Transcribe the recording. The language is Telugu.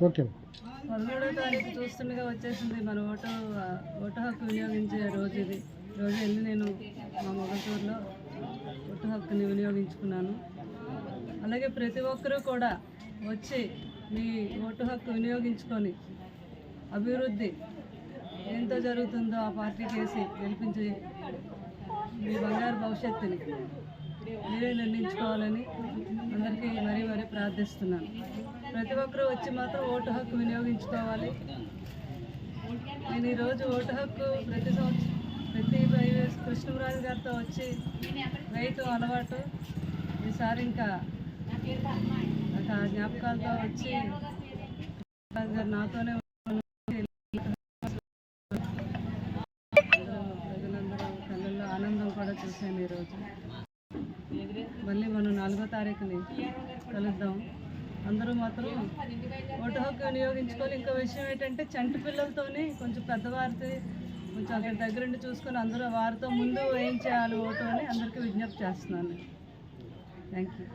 ఓకే 13వ తారీఖు చూస్తుండగా వచ్చేసింది మన ఓటు హక్కు వినియోగించే రోజు ఇది. రోజు వెళ్ళి నేను మా మొగటూరులో ఓటు హక్కుని వినియోగించుకున్నాను. అలాగే ప్రతి ఒక్కరూ కూడా వచ్చి మీ ఓటు హక్కు వినియోగించుకొని అభివృద్ధి ఎంతో జరుగుతుందో ఆ పార్టీకి వేసి గెలిపించి మీ బంగారు భవిష్యత్తుని మీరే నిర్ణయించుకోవాలని అందరికీ మరీ ప్రార్థిస్తున్నాను. ప్రతి ఒక్కరూ వచ్చి మాత్రం ఓటు హక్కు వినియోగించుకోవాలి. నేను ఈరోజు ఓటు హక్కు ప్రతి కృష్ణరాజు గారితో వచ్చి వేయటం అలవాటు. ఈసారి ఇంకా జ్ఞాపకాలతో వచ్చి నాతోనే ప్రజలందరూ కళ్ళల్లో ఆనందం కూడా చూశాను. ఈరోజు మళ్ళీ మనం 4వ తారీఖుని కలుద్దాం. అందరూ మాత్రం ఓటు హక్కు వినియోగించుకొని ఇంకో విషయం ఏంటంటే చంటి పిల్లలతోని కొంచెం పెద్దవారితో కొంచెం అక్కడ దగ్గరుండి చూసుకొని అందరూ వారితో ముందు ఏం చేయాలి ఓటు అని అందరికీ విజ్ఞప్తి చేస్తున్నాను. Thank you.